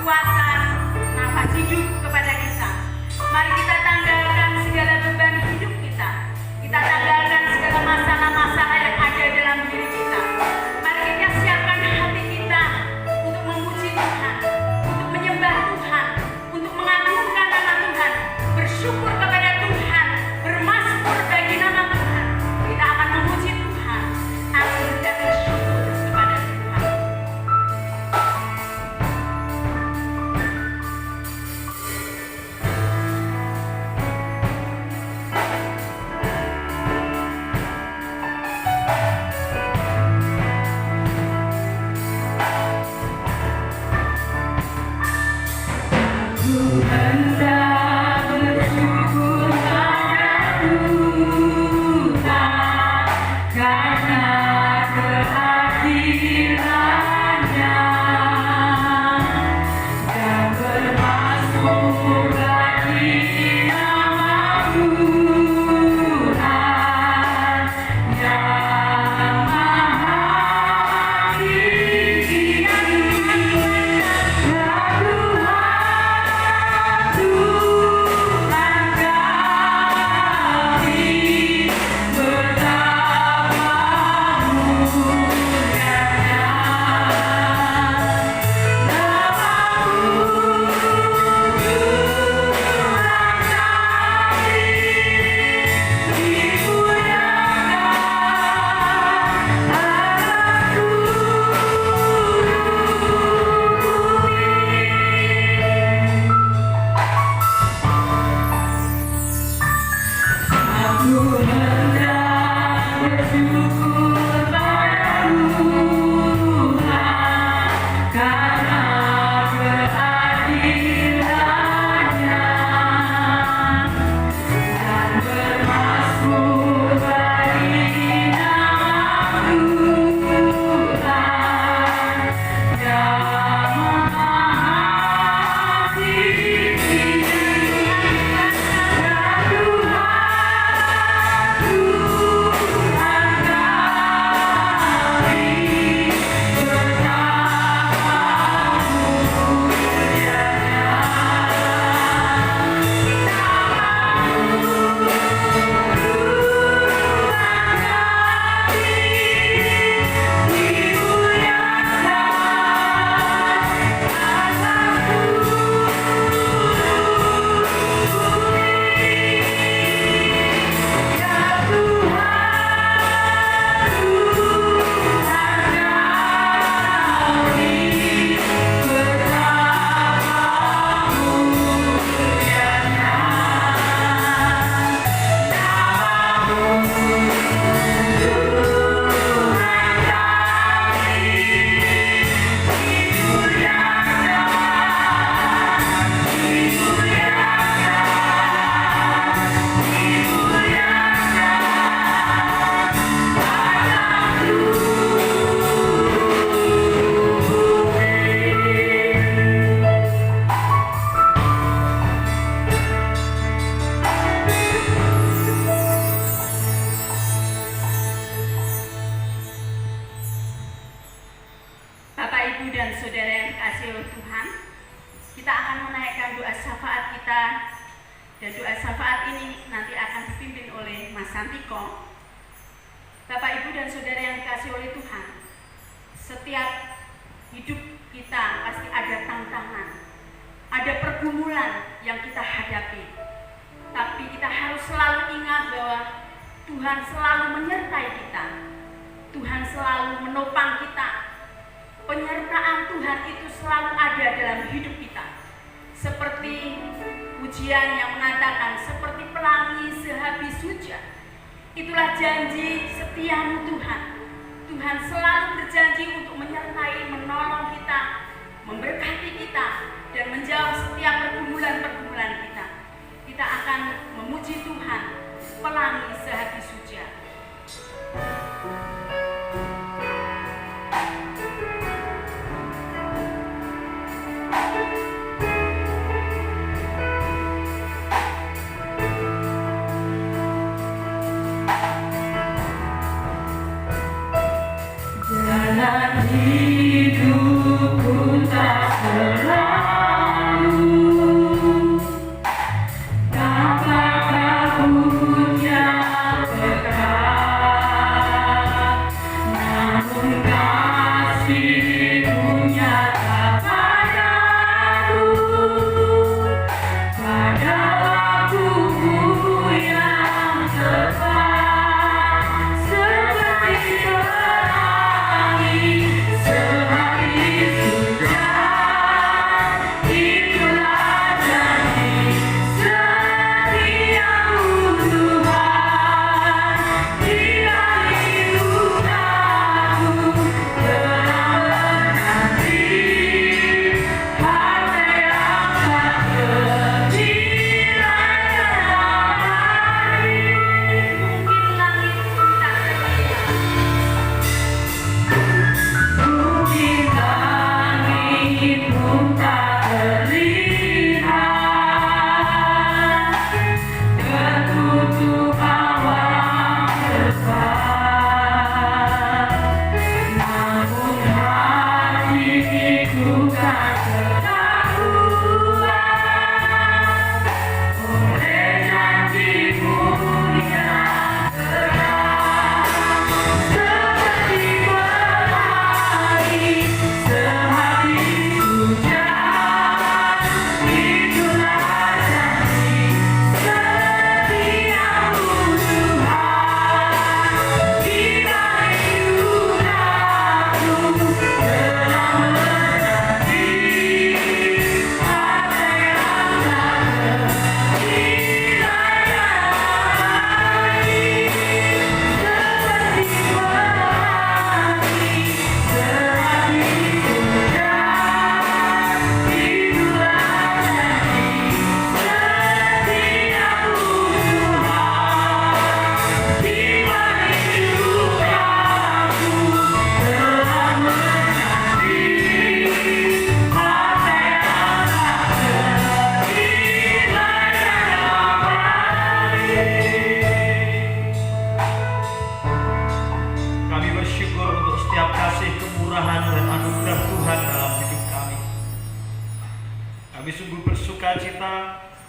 kekuatan, nafas hidup kepada kita. Mari kita tanggalkan segala beban hidup kita. Kita tanggalkan segala masalah-masalah yang ada dalam diri kita. Mari kita siapkan hati kita untuk memuji Tuhan, untuk menyembah Tuhan, untuk mengagungkan nama Tuhan, bersyukur kepada Tuhan, bermasmur bagi nama Tuhan. Kita akan memuji Tuhan, agung dan bersyukur kepada Tuhan. Dan doa syafaat ini nanti akan dipimpin oleh Mas Santiko. Bapak, Ibu, dan Saudara yang dikasihi oleh Tuhan, setiap hidup kita pasti ada tantangan, ada pergumulan yang kita hadapi. Tapi kita harus selalu ingat bahwa Tuhan selalu menyertai kita. Tuhan selalu menopang kita. Penyertaan Tuhan itu selalu ada dalam hidup kita. Seperti ujian yang mengatakan, seperti pelangi sehabis hujan. Itulah janji setiamu Tuhan. Tuhan selalu berjanji untuk menyertai, menolong kita, memberkati kita, dan menjawab setiap pergumulan-pergumulan kita. Kita akan memuji Tuhan, pelangi sehabis hujan. Jalan hidup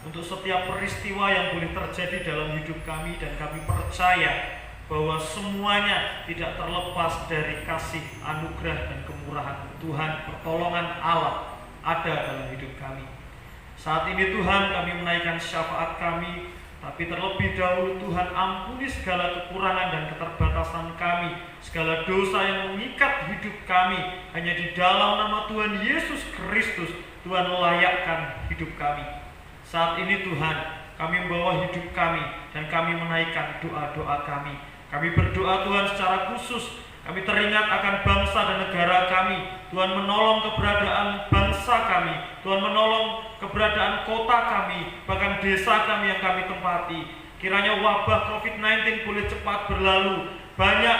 untuk setiap peristiwa yang boleh terjadi dalam hidup kami, dan kami percaya bahwa semuanya tidak terlepas dari kasih, anugerah, dan kemurahan Tuhan, pertolongan Allah ada dalam hidup kami. Saat ini Tuhan, kami menaikkan syafaat kami, tapi terlebih dahulu Tuhan ampuni segala kekurangan dan keterbatasan kami, segala dosa yang mengikat hidup kami. Hanya di dalam nama Tuhan Yesus Kristus Tuhan melayakkan hidup kami. Saat ini Tuhan, kami membawa hidup kami dan kami menaikkan doa-doa kami. Kami berdoa Tuhan secara khusus, kami teringat akan bangsa dan negara kami. Tuhan menolong keberadaan bangsa kami, Tuhan menolong keberadaan kota kami, bahkan desa kami yang kami tempati. Kiranya wabah COVID-19 boleh cepat berlalu. Banyak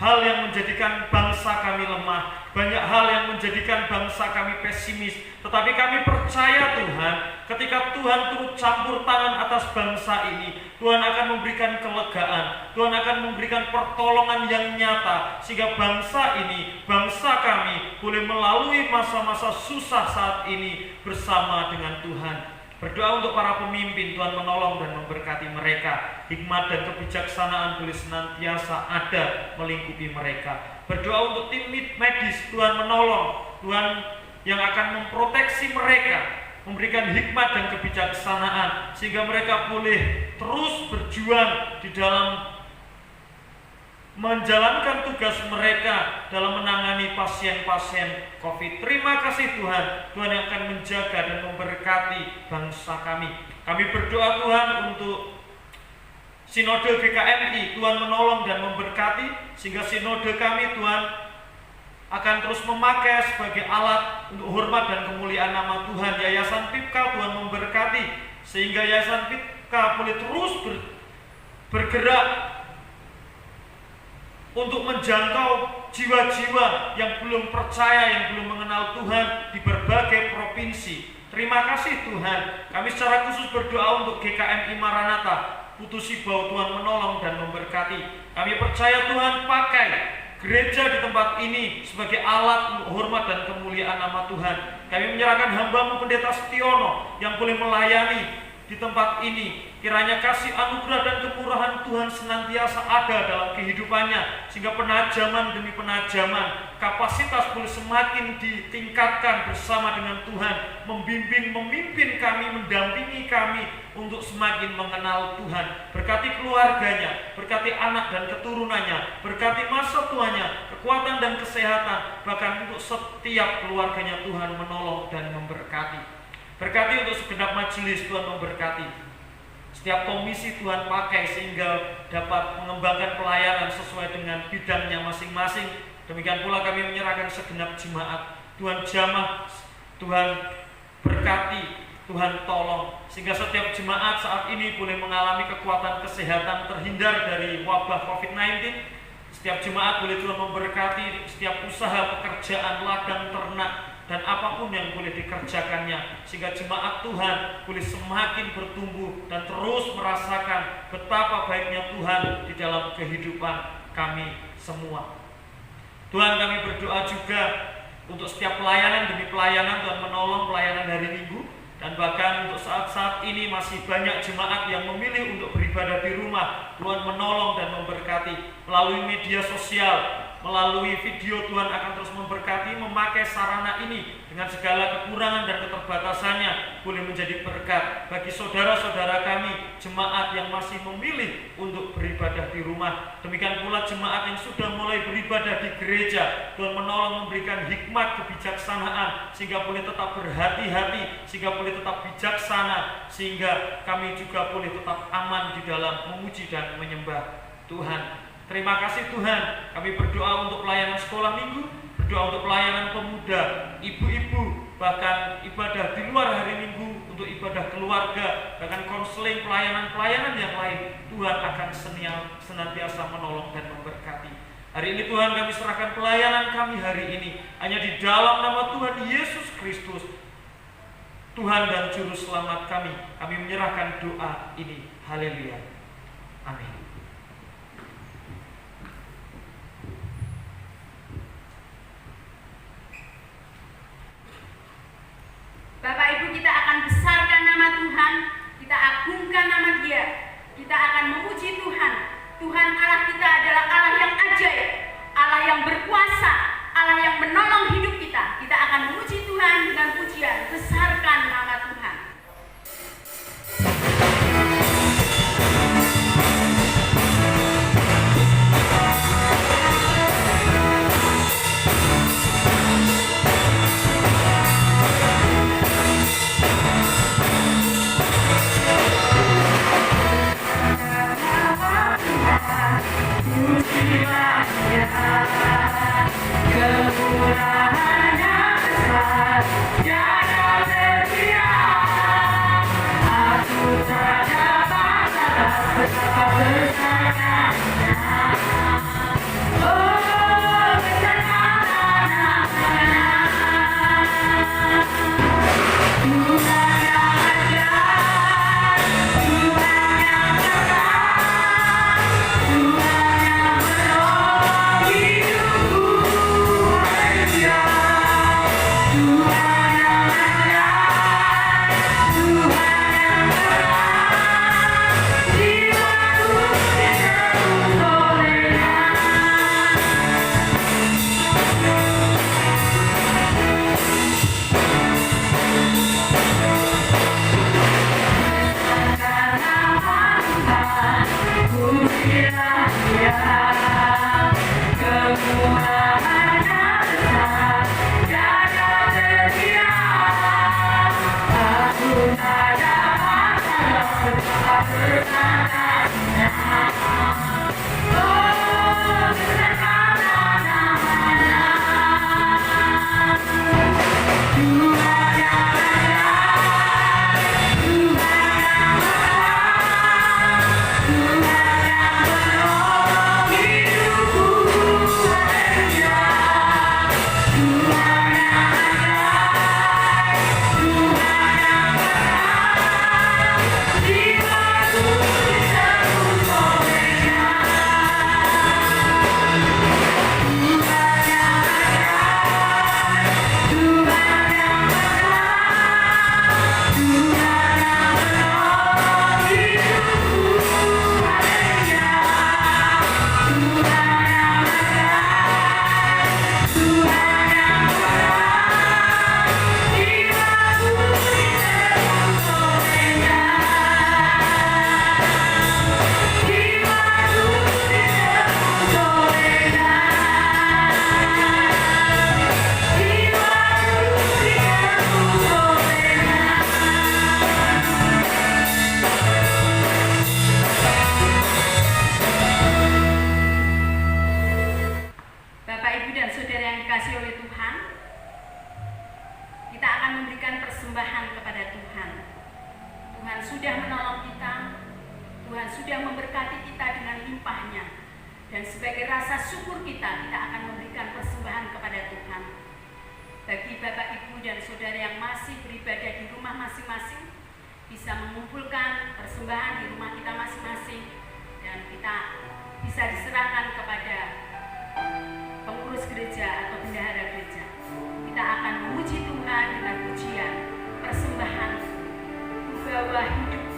hal yang menjadikan bangsa kami lemah, banyak hal yang menjadikan bangsa kami pesimis. Tetapi kami percaya Tuhan, ketika Tuhan turut campur tangan atas bangsa ini, Tuhan akan memberikan kelegaan, Tuhan akan memberikan pertolongan yang nyata, sehingga bangsa ini, bangsa kami boleh melalui masa-masa susah saat ini bersama dengan Tuhan. Berdoa untuk para pemimpin, Tuhan menolong dan memberkati mereka. Hikmat dan kebijaksanaan boleh senantiasa ada melingkupi mereka. Berdoa untuk tim medis, Tuhan menolong, Tuhan yang akan memproteksi mereka, memberikan hikmat dan kebijaksanaan, sehingga mereka boleh terus berjuang di dalam menjalankan tugas mereka dalam menangani pasien-pasien COVID. Terima kasih Tuhan, Tuhan yang akan menjaga dan memberkati bangsa kami. Kami berdoa Tuhan untuk Sinode GKMI, Tuhan menolong dan memberkati, sehingga sinode kami Tuhan akan terus memakai sebagai alat untuk hormat dan kemuliaan nama Tuhan. Yayasan PIPKA Tuhan memberkati, sehingga Yayasan PIPKA boleh terus bergerak untuk menjangkau jiwa-jiwa yang belum percaya, yang belum mengenal Tuhan di berbagai provinsi. Terima kasih Tuhan. Kami secara khusus berdoa untuk GKMI Maranatha, Putusi bahwa Tuhan menolong dan memberkati. Kami percaya Tuhan pakai gereja di tempat ini sebagai alat untuk hormat dan kemuliaan nama Tuhan. Kami menyerahkan hamba-Mu Pendeta Setiono yang boleh melayani di tempat ini. Kiranya kasih anugerah dan kemurahan Tuhan senantiasa ada dalam kehidupannya, sehingga penajaman demi penajaman, kapasitas boleh semakin ditingkatkan bersama dengan Tuhan, membimbing, memimpin kami, mendampingi kami untuk semakin mengenal Tuhan. Berkati keluarganya, berkati anak dan keturunannya, berkati masa tuanya, kekuatan dan kesehatan, bahkan untuk setiap keluarganya Tuhan menolong dan memberkati. Berkati untuk segenap majelis, Tuhan memberkati. Setiap komisi Tuhan pakai sehingga dapat mengembangkan pelayanan sesuai dengan bidangnya masing-masing. Demikian pula kami menyerahkan segenap jemaat. Tuhan jamah, Tuhan berkati, Tuhan tolong, sehingga setiap jemaat saat ini boleh mengalami kekuatan kesehatan, terhindar dari wabah COVID-19. Setiap jemaat boleh Tuhan memberkati setiap usaha, pekerjaan, ladang ternak, dan apapun yang boleh dikerjakannya, sehingga jemaat Tuhan boleh semakin bertumbuh dan terus merasakan betapa baiknya Tuhan di dalam kehidupan kami semua. Tuhan, kami berdoa juga untuk setiap pelayanan demi pelayanan, Tuhan menolong pelayanan hari Minggu, dan bahkan untuk saat-saat ini masih banyak jemaat yang memilih untuk beribadah di rumah. Tuhan menolong dan memberkati melalui media sosial, melalui video. Tuhan akan terus memberkati, memakai sarana ini dengan segala kekurangan dan keterbatasannya boleh menjadi berkat bagi saudara-saudara kami, jemaat yang masih memilih untuk beribadah di rumah. Demikian pula jemaat yang sudah mulai beribadah di gereja, Tuhan menolong, memberikan hikmat kebijaksanaan sehingga boleh tetap berhati-hati, sehingga boleh tetap bijaksana, sehingga kami juga boleh tetap aman di dalam memuji dan menyembah Tuhan. Terima kasih Tuhan, kami berdoa untuk pelayanan sekolah minggu, berdoa untuk pelayanan pemuda, ibu-ibu, bahkan ibadah di luar hari Minggu, untuk ibadah keluarga, bahkan konseling, pelayanan-pelayanan yang lain. Tuhan akan senantiasa menolong dan memberkati. Hari ini Tuhan, kami serahkan pelayanan kami hari ini hanya di dalam nama Tuhan Yesus Kristus, Tuhan dan Juru Selamat kami. Kami menyerahkan doa ini. Haleluya. Amin. Bapak Ibu, kita akan besarkan nama Tuhan, kita agungkan nama Dia, kita akan memuji Tuhan. Tuhan Allah kita adalah Allah yang ajaib, Allah yang berkuasa, Allah yang menolong hidup kita. Kita akan memuji Tuhan dengan pujian, besarkan nama Tuhan. Kemurahan persembahan kepada Tuhan. Tuhan sudah menolong kita, Tuhan sudah memberkati kita dengan limpahnya, dan sebagai rasa syukur kita akan memberikan persembahan kepada Tuhan. Bagi Bapak, Ibu, dan Saudara yang masih beribadah di rumah masing-masing, bisa mengumpulkan persembahan di rumah kita masing-masing, dan kita bisa diserahkan kepada pengurus gereja atau bendahara gereja. Kita akan memuji Tuhan dengan pujian persembahan Kubawa hidupku.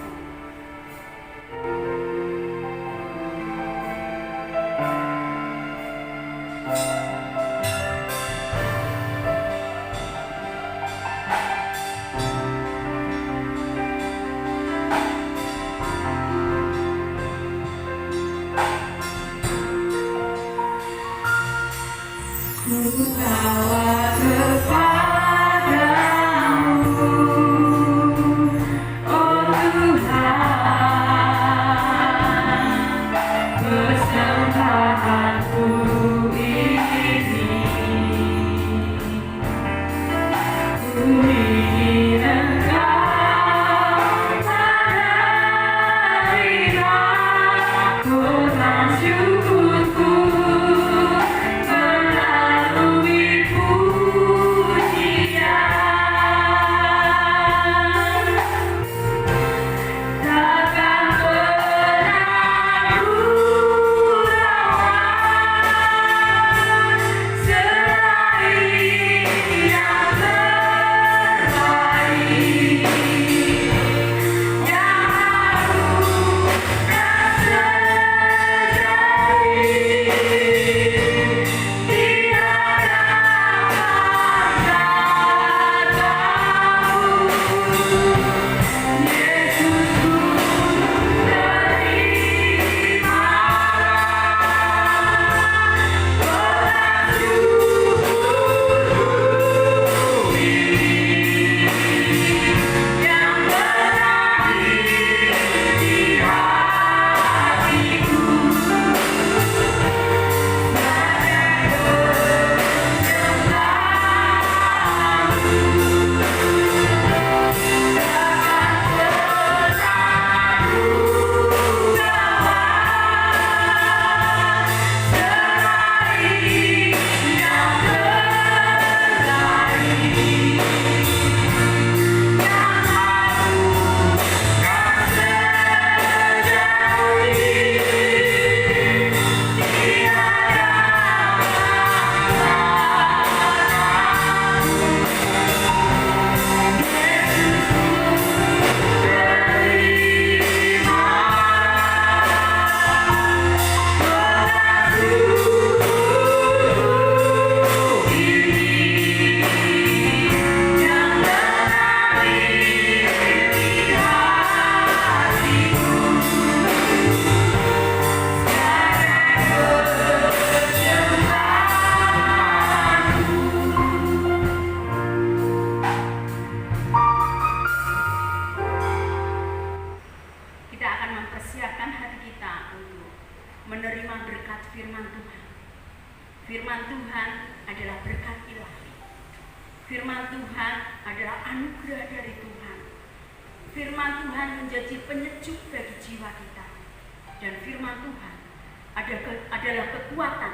Adalah kekuatan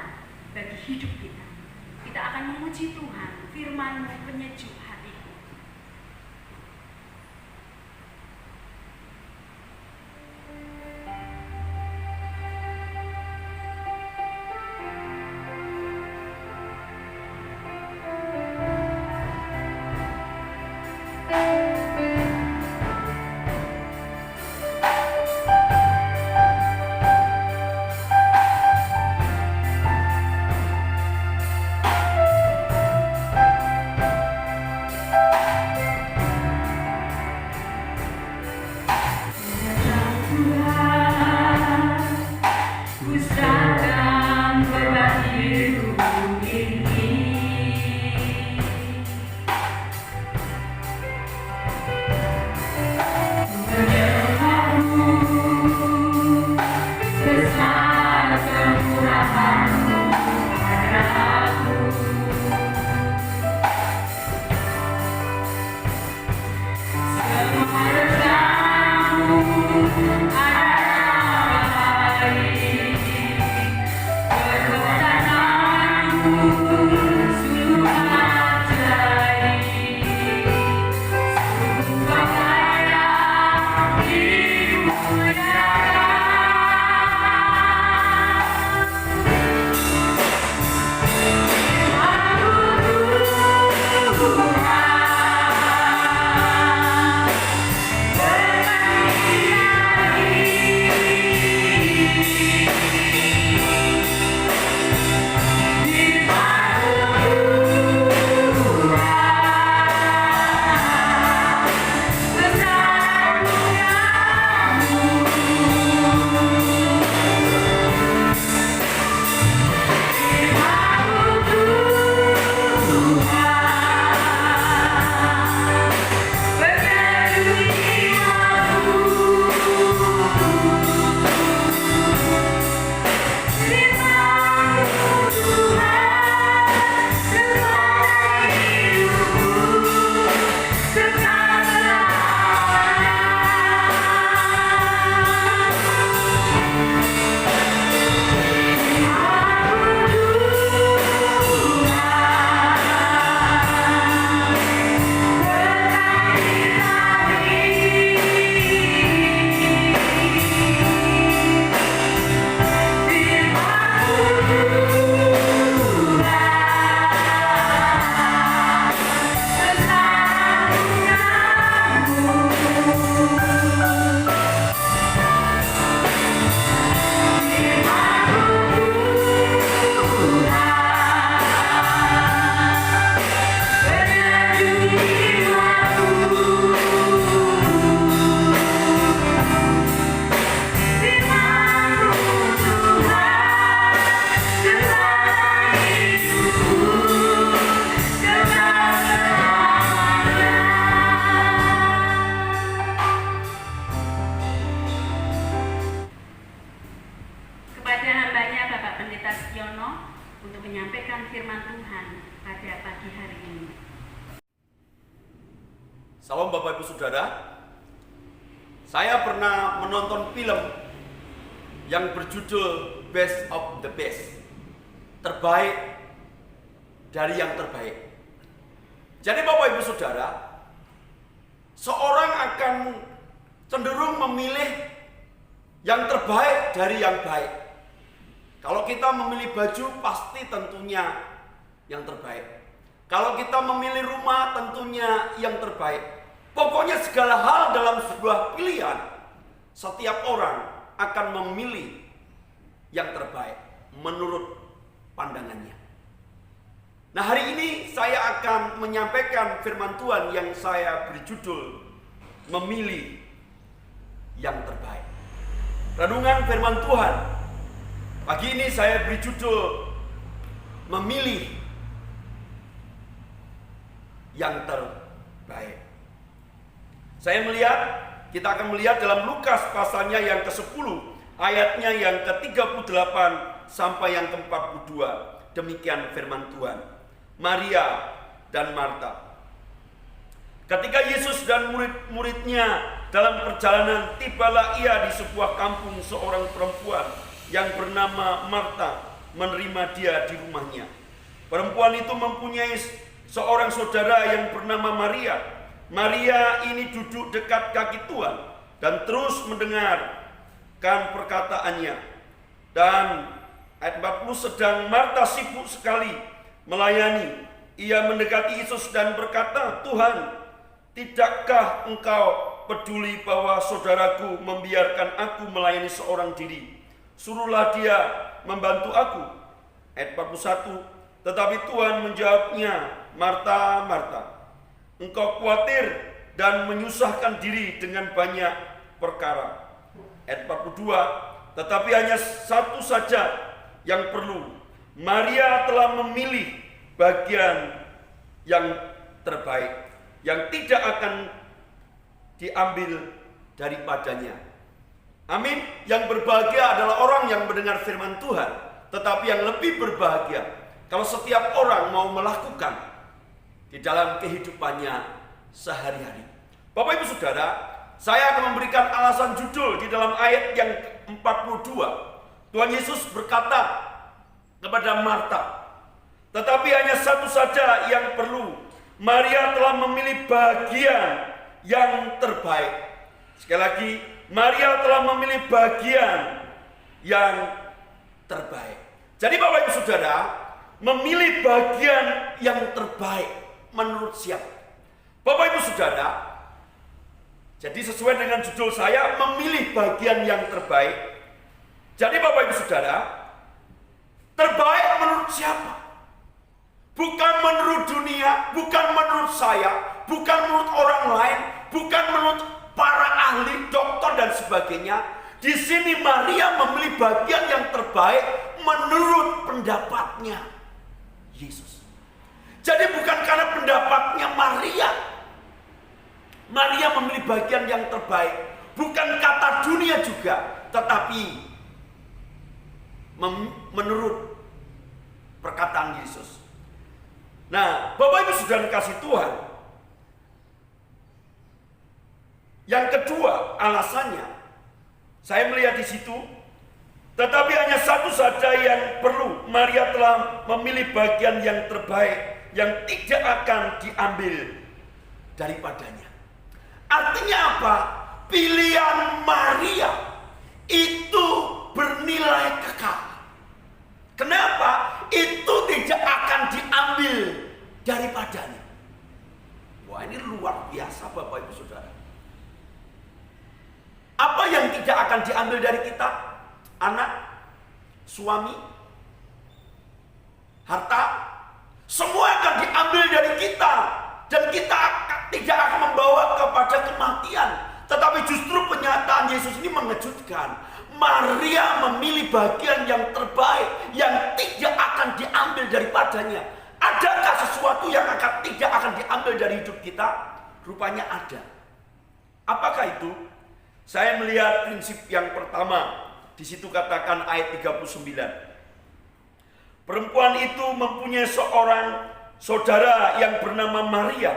bagi hidup kita. Kita akan memuji Tuhan, firman-Mu penyejuk hatiku. Salam Bapak Ibu Saudara. Saya pernah menonton film yang berjudul Best of the Best, terbaik dari yang terbaik. Jadi Bapak Ibu Saudara, seorang akan cenderung memilih yang terbaik dari yang baik. Kalau kita memilih baju, pasti tentunya yang terbaik. Kalau kita memilih rumah, tentunya yang terbaik. Pokoknya segala hal dalam sebuah pilihan, setiap orang akan memilih yang terbaik menurut pandangannya. Nah, hari ini saya akan menyampaikan firman Tuhan yang saya beri judul Memilih yang Terbaik. Renungan firman Tuhan pagi ini saya beri judul Memilih yang Terbaik. Kita akan melihat dalam Lukas pasalnya yang ke-10, ayatnya yang ke-38 sampai yang ke-42. Demikian firman Tuhan. Maria dan Marta. Ketika Yesus dan murid-muridnya dalam perjalanan, tibalah ia di sebuah kampung. Seorang perempuan yang bernama Marta menerima dia di rumahnya. Perempuan itu mempunyai seorang saudara yang bernama Maria. Maria ini duduk dekat kaki Tuhan dan terus mendengarkan perkataannya. Dan ayat 40, sedang Marta sibuk sekali melayani. Ia mendekati Yesus dan berkata, "Tuhan, tidakkah engkau peduli bahwa saudaraku membiarkan aku melayani seorang diri? Suruhlah dia membantu aku." Ayat 41, tetapi Tuhan menjawabnya, "Marta, Marta, engkau khawatir dan menyusahkan diri dengan banyak perkara." Ayat 42, tetapi hanya satu saja yang perlu. Maria telah memilih bagian yang terbaik, yang tidak akan diambil daripadanya. Amin. Yang berbahagia adalah orang yang mendengar firman Tuhan. Tetapi yang lebih berbahagia kalau setiap orang mau melakukan di dalam kehidupannya sehari-hari. Bapak Ibu Saudara, saya akan memberikan alasan judul di dalam ayat yang 42. Tuhan Yesus berkata kepada Marta, "Tetapi hanya satu saja yang perlu. Maria telah memilih bagian yang terbaik." Sekali lagi, Maria telah memilih bagian yang terbaik. Jadi Bapak Ibu Saudara, memilih bagian yang terbaik menurut siapa? Bapak Ibu Saudara, jadi sesuai dengan judul saya, memilih bagian yang terbaik. Jadi Bapak Ibu Saudara, terbaik menurut siapa? Bukan menurut dunia, bukan menurut saya, bukan menurut orang lain, bukan menurut para ahli, dokter dan sebagainya. Di sini Maria memilih bagian yang terbaik menurut pendapatnya Yesus. Jadi bukan karena pendapatnya Maria. Maria memilih bagian yang terbaik, bukan kata dunia juga, tetapi menurut perkataan Yesus. Nah, Bapak Ibu Saudara kasih Tuhan, yang kedua alasannya, saya melihat di situ, tetapi hanya satu saja yang perlu. Maria telah memilih bagian yang terbaik, yang tidak akan diambil daripadanya. Artinya apa? Pilihan Maria itu bernilai kekal. Kenapa? Itu tidak akan diambil daripadanya. Wah, ini luar biasa Bapak Ibu Saudara. Apa yang tidak akan diambil dari kita? Anak, suami, harta, semua akan diambil dari kita. Dan kita tidak akan membawa kepada kematian. Tetapi justru pernyataan Yesus ini mengejutkan. Maria memilih bagian yang terbaik, yang tidak akan diambil daripadanya. Adakah sesuatu yang tidak akan diambil dari hidup kita? Rupanya ada. Apakah itu? Saya melihat prinsip yang pertama. Di situ katakan ayat 39. Perempuan itu mempunyai seorang saudara yang bernama Maria.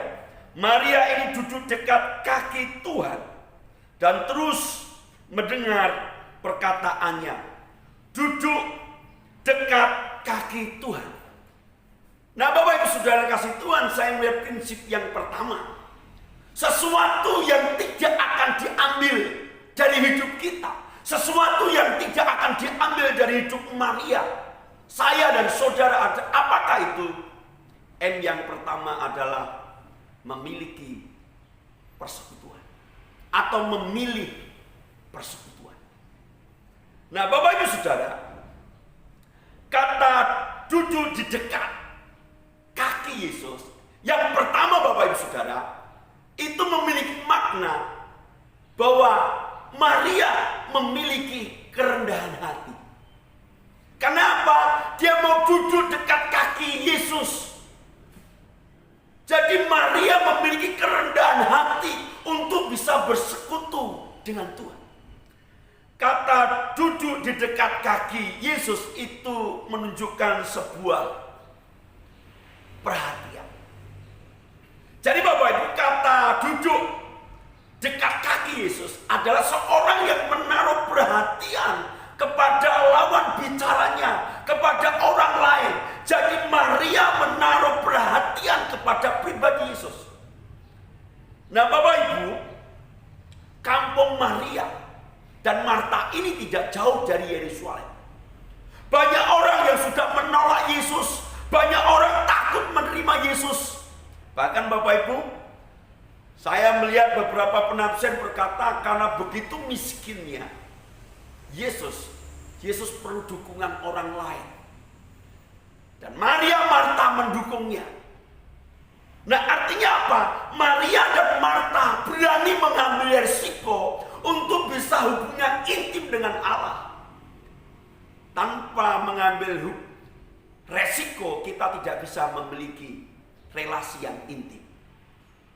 Maria ini duduk dekat kaki Tuhan dan terus mendengar perkataannya. Duduk dekat kaki Tuhan. Nah, Bapak Ibu Saudara kasih Tuhan, saya melihat prinsip yang pertama. Sesuatu yang tidak akan diambil dari hidup kita, sesuatu yang tidak akan diambil dari hidup Maria, saya dan saudara, apakah itu? M yang pertama adalah memiliki persekutuan atau memilih persekutuan. Nah, Bapak Ibu Saudara, kata duduk di dekat kaki Yesus yang pertama, Bapak Ibu Saudara, itu memiliki makna bahwa Maria memiliki kerendahan hati. Kenapa? Dia mau duduk dekat kaki Yesus. Jadi Maria memiliki kerendahan hati untuk bisa bersekutu dengan Tuhan. Kata duduk di dekat kaki Yesus itu menunjukkan sebuah perhatian. Jadi Bapak Ibu, kata duduk dekat kaki Yesus adalah seorang yang menaruh perhatian kepada lawan bicaranya, kepada orang lain. Jadi Maria menaruh perhatian kepada pribadi Yesus. Nah, Bapak Ibu, kampung Maria dan Marta ini tidak jauh dari Yerusalem. Banyak orang yang sudah menolak Yesus, banyak orang takut menerima Yesus. Bahkan Bapak Ibu, saya melihat beberapa penafsir berkata karena begitu miskinnya Yesus perlu dukungan orang lain. Dan Maria Marta mendukungnya. Nah, artinya apa? Maria dan Marta berani mengambil risiko untuk bisa hubungan intim dengan Allah. Tanpa mengambil resiko, kita tidak bisa memiliki relasi yang intim.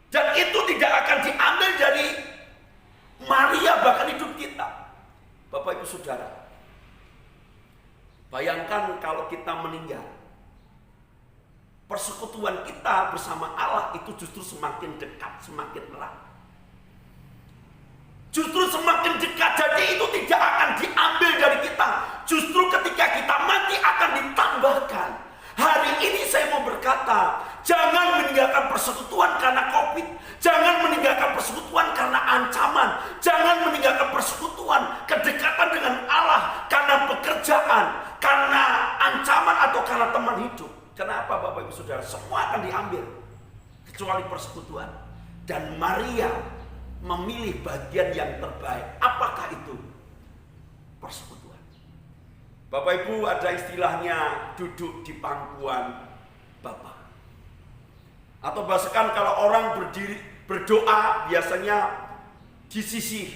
Dan itu tidak akan diambil dari Maria bahkan hidup kita. Bapak Ibu Saudara, bayangkan kalau kita meninggal, persekutuan kita bersama Allah itu justru semakin dekat, semakin erat. Justru semakin dekat, jadi itu tidak akan diambil dari kita. Justru ketika kita mati akan ditambahkan. Hari ini saya mau berkata, jangan meninggalkan persekutuan karena COVID. Jangan meninggalkan persekutuan karena ancaman. Jangan meninggalkan persekutuan, kedekatan dengan Allah karena pekerjaan, karena ancaman atau karena teman hidup. Kenapa Bapak Ibu Saudara? Semua akan diambil kecuali persekutuan. Dan Maria memilih bagian yang terbaik. Apakah itu? Persekutuan. Bapak Ibu, ada istilahnya duduk di pangkuan Bapa. Atau bahkan kalau orang berdoa biasanya di sisi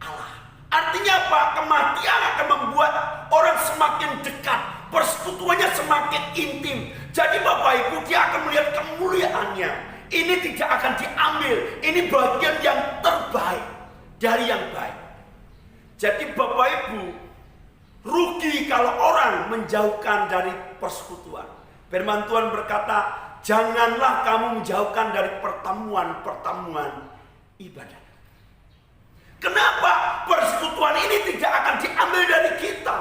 Allah. Artinya apa? Kematian akan membuat orang semakin dekat, persekutuannya semakin intim. Jadi Bapak Ibu, dia akan melihat kemuliaannya. Ini tidak akan diambil. Ini bagian yang terbaik dari yang baik. Jadi Bapak Ibu, rugi kalau orang menjauhkan dari persekutuan. Firman Tuhan berkata, janganlah kamu menjauhkan dari pertemuan-pertemuan ibadah. Kenapa? Persekutuan ini tidak akan diambil dari kita.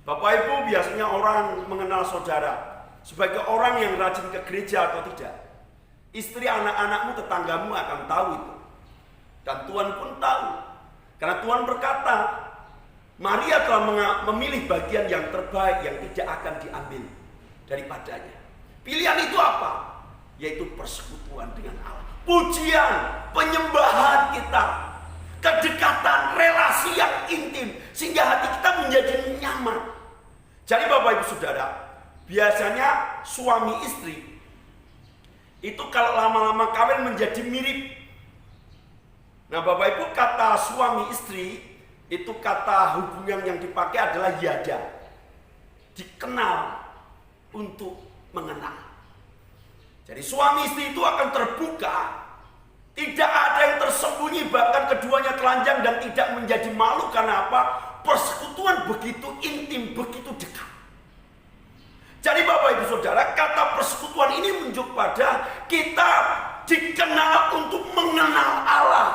Bapak Ibu, biasanya orang mengenal saudara sebagai orang yang rajin ke gereja atau tidak. Istri, anak-anakmu, tetanggamu akan tahu itu. Dan Tuhan pun tahu. Karena Tuhan berkata, Maria telah memilih bagian yang terbaik yang tidak akan diambil daripadanya. Pilihan itu apa? Yaitu persekutuan dengan Allah. Pujian, penyembahan kita, kedekatan, relasi yang intim, sehingga hati kita menjadi nyaman. Jadi Bapak Ibu Saudara, biasanya suami istri itu kalau lama-lama kawin menjadi mirip. Nah Bapak Ibu, kata suami istri itu kata hubungan yang dipakai adalah yada. Dikenal untuk mengenal. Jadi suami istri itu akan terbuka. Tidak ada yang tersembunyi, bahkan keduanya telanjang dan tidak menjadi malu. Karena apa? Persekutuan begitu intim, begitu dekat. Jadi Bapak Ibu Saudara, kata persekutuan ini merujuk pada kita dikenal untuk mengenal Allah.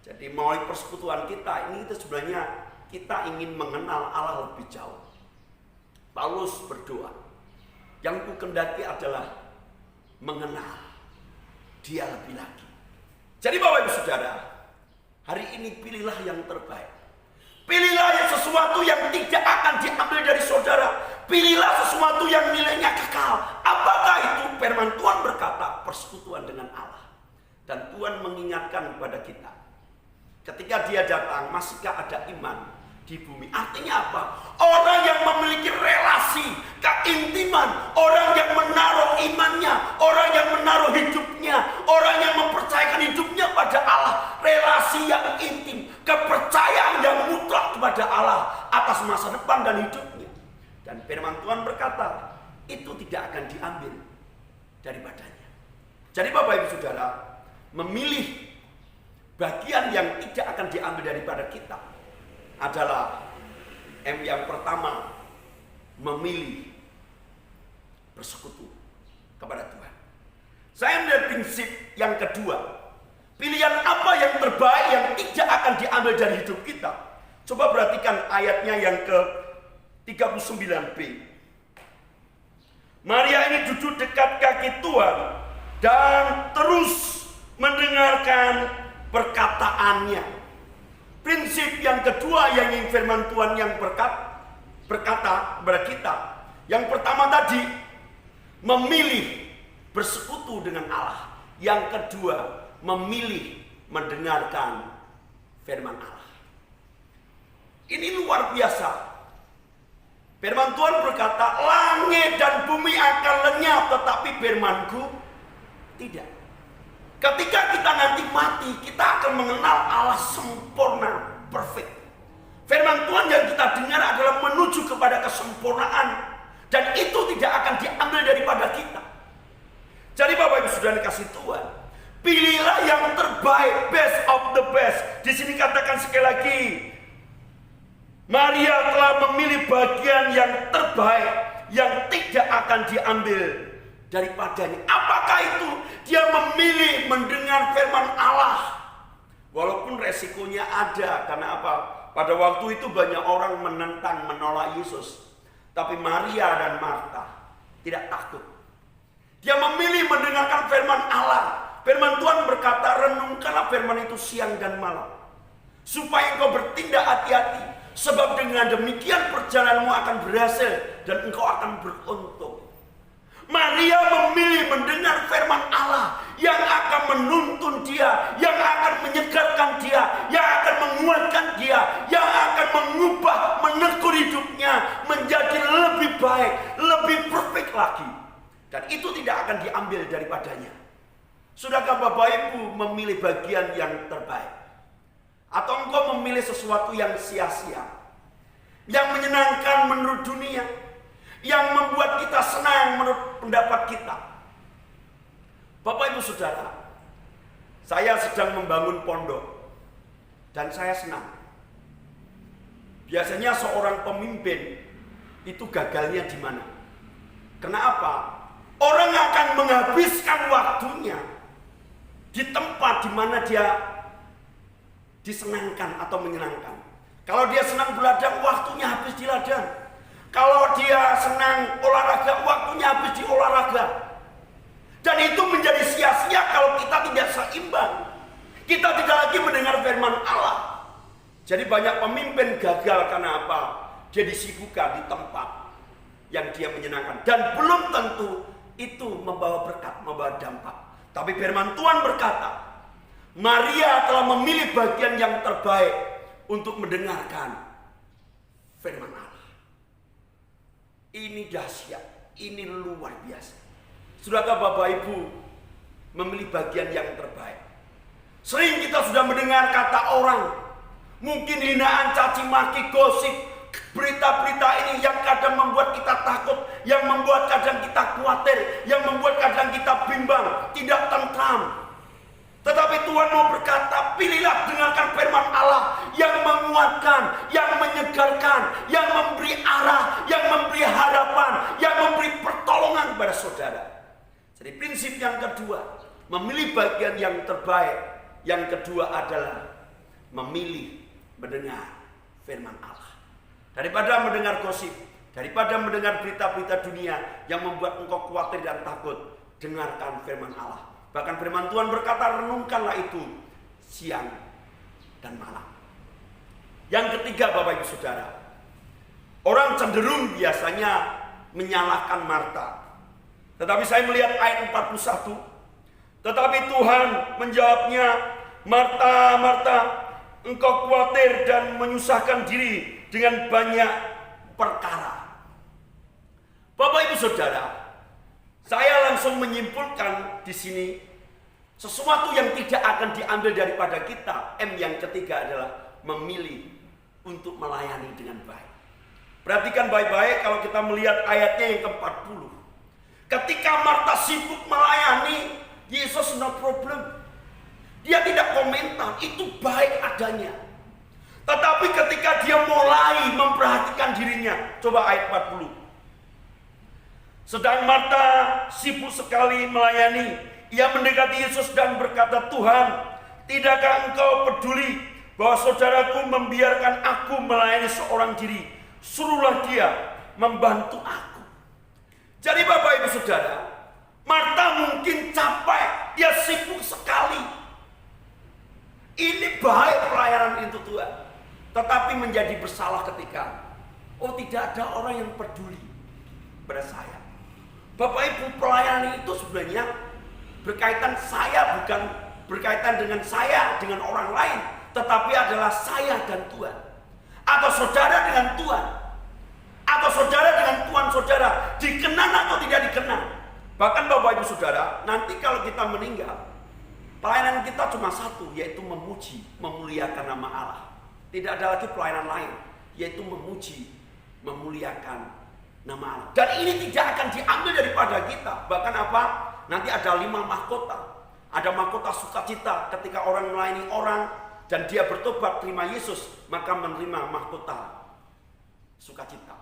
Jadi melalui persekutuan kita ini sebenarnya kita ingin mengenal Allah lebih jauh. Paulus berdoa, yang ku kendaki adalah mengenal Dia lebih lagi. Jadi Bapak Ibu Saudara, hari ini pilihlah yang terbaik. Pilihlah sesuatu yang tidak akan diambil dari saudara. Pilihlah sesuatu yang nilainya kekal. Apakah itu? Firman Tuhan berkata, persekutuan dengan Allah. Dan Tuhan mengingatkan kepada kita, ketika Dia datang, masihkah ada iman di bumi? Artinya apa? Orang yang memiliki relasi keintiman, orang yang menaruh imannya, orang yang menaruh hidupnya, orang yang mempercayakan hidupnya pada Allah, relasi yang intim, kepercayaan yang mutlak kepada Allah atas masa depan dan hidupnya. Dan firman Tuhan berkata, itu tidak akan diambil daripadanya. Jadi Bapak Ibu Saudara, memilih bagian yang tidak akan diambil daripada kita adalah yang pertama, memilih bersekutu kepada Tuhan. Saya melihat prinsip yang kedua, pilihan apa yang terbaik yang tidak akan diambil dari hidup kita. Coba perhatikan ayatnya yang ke-39b. Maria ini duduk dekat kaki Tuhan dan terus mendengarkan perkataannya. Prinsip yang kedua yang ingin firman Tuhan yang berkata kepada kita. Yang pertama tadi, memilih bersekutu dengan Allah. Yang kedua, memilih mendengarkan firman Allah. Ini luar biasa. Firman Tuhan berkata, langit dan bumi akan lenyap, tetapi firman-Ku tidak. Ketika kita nanti mati, kita akan mengenal Allah sempurna, perfect. Firman Tuhan yang kita dengar adalah menuju kepada kesempurnaan. Dan itu tidak akan diambil daripada kita. Jadi Bapak Ibu Saudara dikasih Tuhan, pilihlah yang terbaik, best of the best. Di sini katakan sekali lagi, Maria telah memilih bagian yang terbaik, yang tidak akan diambil daripadanya. Apakah itu? Dia memilih mendengar firman Allah. Walaupun resikonya ada. Karena apa? Pada waktu itu banyak orang menentang, menolak Yesus. Tapi Maria dan Marta tidak takut. Dia memilih mendengarkan firman Allah. Firman Tuhan berkata, renungkanlah firman itu siang dan malam, supaya engkau bertindak hati-hati. Sebab dengan demikian perjalananmu akan berhasil dan engkau akan beruntung. Maria memilih mendengar firman Allah yang akan menuntun dia, yang akan menyegarkan dia, yang akan menguatkan dia, yang akan mengubah, menegur hidupnya menjadi lebih baik, lebih perfect lagi. Dan itu tidak akan diambil daripadanya. Sudahkah Bapak Ibu memilih bagian yang terbaik? Atau engkau memilih sesuatu yang sia-sia, yang menyenangkan menurut dunia, yang membuat kita senang menurut pendapat kita? Bapak Ibu Saudara, saya sedang membangun pondok dan saya senang. Biasanya seorang pemimpin itu gagalnya di mana? Kenapa? Orang akan menghabiskan waktunya di tempat di mana dia disenangkan atau menyenangkan. Kalau dia senang berladang, waktunya habis di ladang. Kalau dia senang olahraga, waktunya habis di olahraga. Dan itu menjadi sia-sia kalau kita tidak seimbang. Kita tidak lagi mendengar firman Allah. Jadi banyak pemimpin gagal karena apa? Dia disibukkan di tempat yang dia menyenangkan. Dan belum tentu itu membawa berkat, membawa dampak. Tapi firman Tuhan berkata, Maria telah memilih bagian yang terbaik untuk mendengarkan firman Allah. Ini dahsyat, ini luar biasa. Sudahkah Bapak Ibu memilih bagian yang terbaik? Sering kita sudah mendengar kata orang, mungkin hinaan, caci maki, gosip, berita-berita ini yang kadang membuat kita takut, yang membuat kadang kita khawatir, yang membuat kadang kita bimbang, tidak tentram. Tetapi Tuhan mau berkata, pilihlah dengarkan firman Allah yang menguatkan, yang menyegarkan, yang memberi arah, yang memberi harapan, yang memberi pertolongan kepada saudara. Jadi prinsip yang kedua, memilih bagian yang terbaik. Yang kedua adalah memilih mendengar firman Allah. Daripada mendengar gosip, daripada mendengar berita-berita dunia yang membuat engkau khawatir dan takut, dengarkan firman Allah. Bahkan firman Tuhan berkata, renungkanlah itu siang dan malam. Yang ketiga, Bapak Ibu Saudara, orang cenderung biasanya menyalahkan Marta. Tetapi saya melihat ayat 41. Tetapi Tuhan menjawabnya, Marta, Marta, engkau khawatir dan menyusahkan diri dengan banyak perkara. Bapak Ibu Saudara, saya langsung menyimpulkan di sini sesuatu yang tidak akan diambil daripada kita. M yang ketiga adalah memilih untuk melayani dengan baik. Perhatikan baik-baik kalau kita melihat ayatnya yang ke-40. Ketika Marta sibuk melayani, Yesus no problem. Dia tidak komentar, itu baik adanya. Tetapi ketika dia mulai memperhatikan dirinya, coba ayat 40. Sedang Marta sibuk sekali melayani, ia mendekati Yesus dan berkata, Tuhan, tidakkah engkau peduli bahwa saudaraku membiarkan aku melayani seorang diri? Suruhlah dia membantu aku. Jadi Bapak Ibu Saudara, Marta mungkin capek, dia sibuk sekali. Ini baik pelayanan itu Tuhan. Tetapi menjadi bersalah ketika, oh tidak ada orang yang peduli pada saya. Bapak Ibu, pelayanan itu sebenarnya berkaitan saya, bukan berkaitan dengan saya, dengan orang lain. Tetapi adalah saya dan Tuhan. Atau saudara dengan Tuhan. Atau saudara dengan Tuhan saudara. Dikenan atau tidak dikenan. Bahkan Bapak Ibu Saudara, nanti kalau kita meninggal, pelayanan kita cuma satu, yaitu memuji, memuliakan nama Allah. Tidak ada lagi pelayanan lain, yaitu memuji, memuliakan nama Allah. Dan ini tidak akan diambil daripada kita. Bahkan apa? Nanti ada 5 mahkota. Ada mahkota sukacita ketika orang melayani orang dan dia bertobat terima Yesus, maka menerima mahkota sukacita.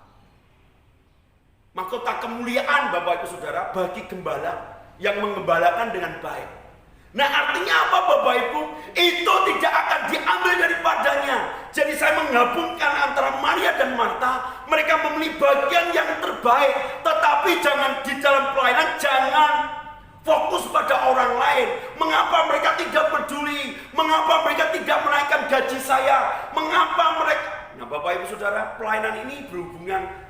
Mahkota kemuliaan Bapak Ibu Saudara bagi gembala yang mengembalakan dengan baik. Nah artinya apa Bapak Ibu? Itu tidak akan diambil daripadanya. Jadi saya menggabungkan antara Maria dan Marta. Mereka memilih bagian yang terbaik. Tetapi jangan di dalam pelayanan, jangan fokus pada orang lain. Mengapa mereka tidak peduli? Mengapa mereka tidak menaikkan gaji saya? Mengapa mereka... Nah Bapak Ibu Saudara, pelayanan ini berhubungan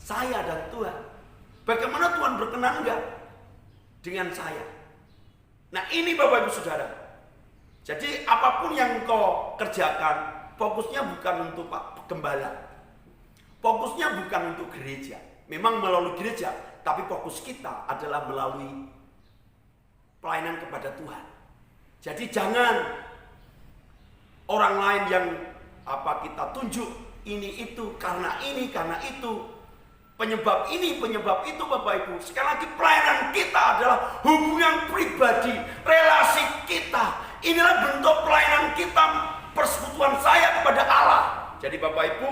saya dan Tuhan. Bagaimana Tuhan berkenan enggak dengan saya? Nah ini Bapak Ibu Saudara. Jadi apapun yang kau kerjakan, fokusnya bukan untuk Pak Gembala. Fokusnya bukan untuk gereja. Memang melalui gereja, tapi fokus kita adalah melalui pelayanan kepada Tuhan. Jadi jangan orang lain yang kita tunjuk ini itu karena itu. Penyebab ini, penyebab itu Bapak Ibu. Sekali lagi pelayanan kita adalah hubungan pribadi, relasi kita. Inilah bentuk pelayanan kita, persekutuan saya kepada Allah. Jadi Bapak Ibu,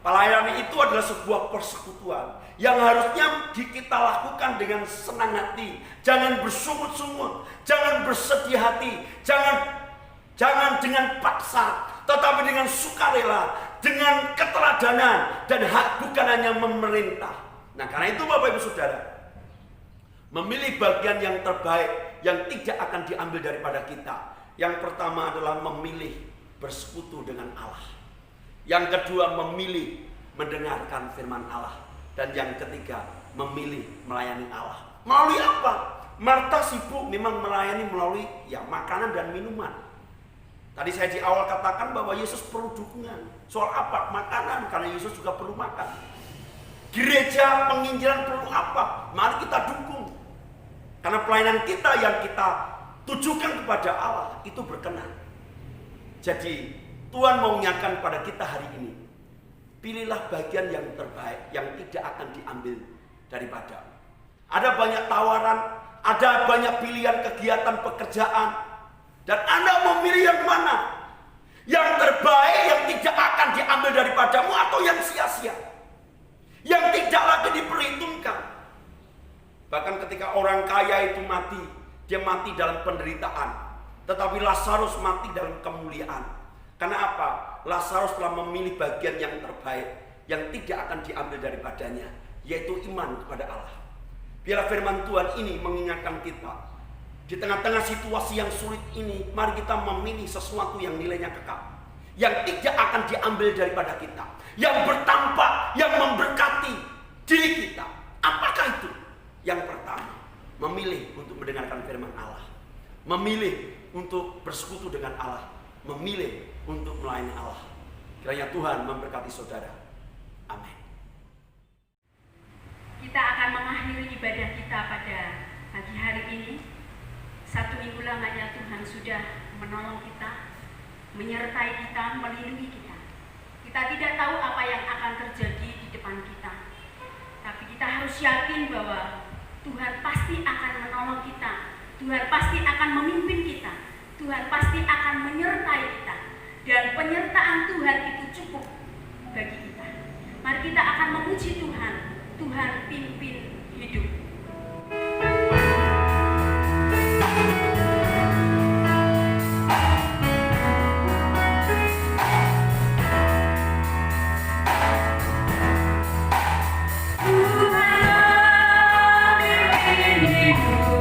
pelayanan itu adalah sebuah persekutuan yang harusnya kita lakukan dengan senang hati. Jangan bersungut-sungut, jangan bersedih hati, jangan dengan paksa, tetapi dengan sukarela, dengan keteladanan, dan bukan hanya memerintah. Nah karena itu Bapak Ibu Saudara, memilih bagian yang terbaik yang tidak akan diambil daripada kita. Yang pertama adalah memilih bersekutu dengan Allah. Yang kedua memilih mendengarkan firman Allah. Dan yang ketiga memilih melayani Allah. Melalui apa? Marta sibuk memang melayani melalui makanan dan minuman. Tadi saya di awal katakan bahwa Yesus perlu dukungan. Soal apa? Makanan, karena Yesus juga perlu makan. Gereja, penginjilan perlu apa? Mari kita dukung. Karena pelayanan kita yang kita tujukan kepada Allah itu berkenan. Jadi Tuhan mau mengingatkan pada kita hari ini, pilihlah bagian yang terbaik yang tidak akan diambil daripada. Ada banyak tawaran, ada banyak pilihan kegiatan pekerjaan. Dan Anda mau milih yang mana? Yang terbaik yang tidak akan diambil daripadamu atau yang sia-sia? Yang tidak lagi diperhitungkan. Bahkan ketika orang kaya itu mati, dia mati dalam penderitaan. Tetapi Lazarus mati dalam kemuliaan. Karena apa? Lazarus telah memilih bagian yang terbaik, yang tidak akan diambil daripadanya, yaitu iman kepada Allah. Biarlah firman Tuhan ini mengingatkan kita, di tengah-tengah situasi yang sulit ini, mari kita memilih sesuatu yang nilainya kekal, yang tidak akan diambil daripada kita, yang bertampak, yang memberkati diri kita. Apakah itu? Yang pertama, memilih untuk mendengarkan firman Allah, memilih untuk bersekutu dengan Allah, memilih untuk melayani Allah. Kiranya Tuhan memberkati saudara. Amin. Kita akan mengakhiri ibadah kita pada pagi hari ini. 1 minggu lamanya Tuhan sudah menolong kita, menyertai kita, melindungi kita. Kita tidak tahu apa yang akan terjadi di depan kita, tapi kita harus yakin bahwa Tuhan pasti akan menolong kita, Tuhan pasti akan memimpin kita, Tuhan pasti akan menyertai kita, dan penyertaan Tuhan itu cukup bagi kita. Mari kita akan memuji Tuhan. Tuhan pimpin hidup. Tuhan pemimpinku.